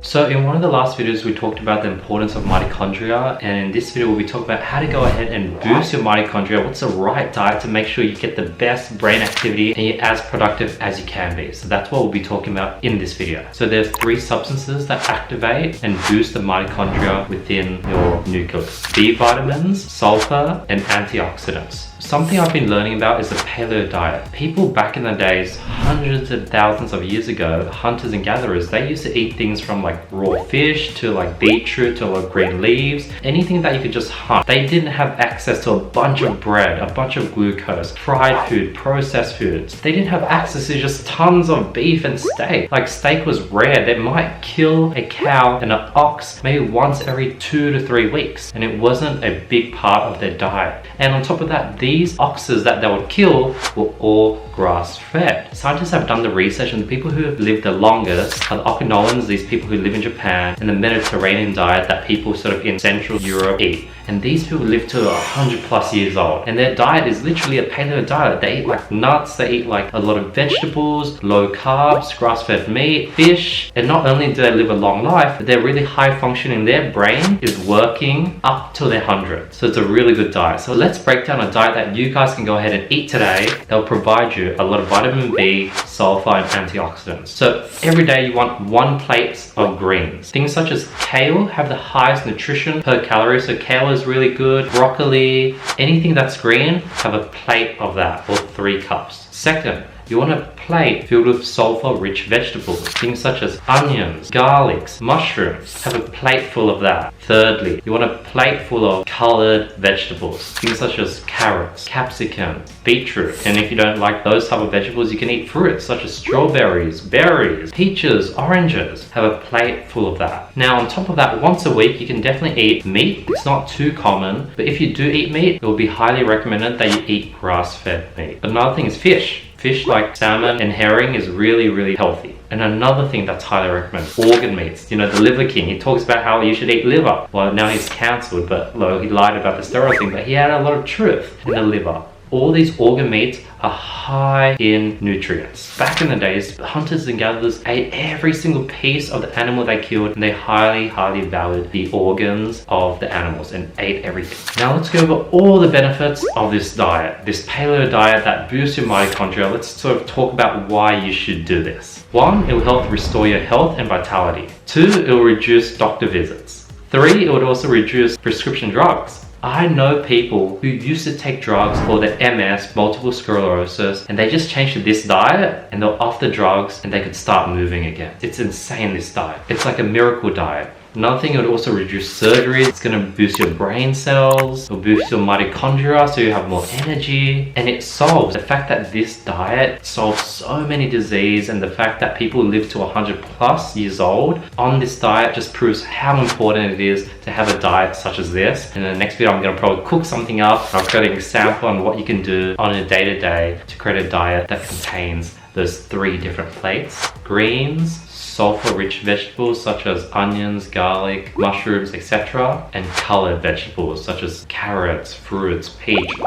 So in one of the last videos, we talked about the importance of mitochondria, and in this video we'll be talking about how to go ahead and boost your mitochondria. What's the right diet to make sure you get the best brain activity and you're as productive as you can be. So that's what we'll be talking about in this video. So there's 3 substances that activate and boost the mitochondria within your nucleus: B vitamins, sulfur, and antioxidants. Something I've been learning about is the Paleo Diet. People back in the days, hundreds of thousands of years ago, hunters and gatherers, they used to eat things from like raw fish to like beetroot to like green leaves, anything that you could just hunt. They didn't have access to a bunch of bread, a bunch of glucose, fried food, processed foods. They didn't have access to just tons of beef and steak. Like steak was rare. They might kill a cow and an ox maybe once every 2 to 3 weeks, and it wasn't a big part of their diet. And on top of that, these oxes that they would kill were all grass-fed. Scientists have done the research, and the people who have lived the longest are the Okinawans, these people who live in Japan, and the Mediterranean diet that people sort of in Central Europe eat. And these people live to 100+ years old, and their diet is literally a paleo diet. They eat like nuts, they eat like a lot of vegetables, low carbs, grass-fed meat, fish, and not only do they live a long life, but they're really high functioning. Their brain is working up till they're 100. So it's a really good diet. So let's break down a diet that you guys can go ahead and eat today. They'll provide you a lot of vitamin B, sulfur, and antioxidants. So every day you want 1 plate of greens. Things such as kale have the highest nutrition per calorie. So kale is really good. Broccoli, anything that's green, have a plate of that, or 3 cups. Second, you want a plate filled with sulfur-rich vegetables. Things such as onions, garlics, mushrooms. Have a plate full of that. Thirdly, you want a plate full of colored vegetables. Things such as carrots, capsicum, beetroot. And if you don't like those type of vegetables, you can eat fruits such as strawberries, berries, peaches, oranges. Have a plate full of that. Now on top of that, once a week, you can definitely eat meat. It's not too common, but if you do eat meat, it will be highly recommended that you eat grass-fed meat. Another thing is fish. Fish like salmon and herring is really healthy. And another thing that's highly recommended, organ meats. You know, the Liver King, he talks about how you should eat liver. Well, now he's cancelled, but he lied about the steroid thing, but he had a lot of truth in the liver. All these organ meats are high in nutrients. Back in the days, hunters and gatherers ate every single piece of the animal they killed, and they highly valued the organs of the animals and ate everything. Now let's go over all the benefits of this diet, this paleo diet that boosts your mitochondria. Let's sort of talk about why you should do this. 1, it will help restore your health and vitality. 2, it will reduce doctor visits. 3, it would also reduce prescription drugs. I know people who used to take drugs for the MS, multiple sclerosis, and they just changed to this diet and they're off the drugs and they could start moving again. It's insane, this diet. It's like a miracle diet. Another thing, it would also reduce surgery. It's going to boost your brain cells. It'll boost your mitochondria so you have more energy. And it solves the fact that this diet solves so many diseases, and the fact that people live to 100+ years old on this diet just proves how important it is to have a diet such as this. In the next video, I'm going to probably cook something up. I'll create an example on what you can do on a day-to-day to create a diet that contains those 3 different plates: greens, sulfur-rich vegetables such as onions, garlic, mushrooms, etc., and colored vegetables such as carrots, fruits,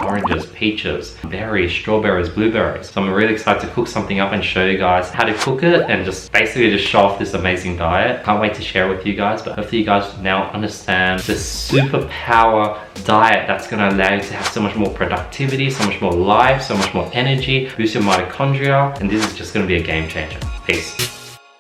oranges, peaches, berries, strawberries, blueberries. So I'm really excited to cook something up and show you guys how to cook it and just basically show off this amazing diet. Can't wait to share it with you guys, but hopefully you guys now understand the superpower diet that's going to allow you to have so much more productivity, so much more life, so much more energy, boost your mitochondria, and this is just going to be a game changer. Peace.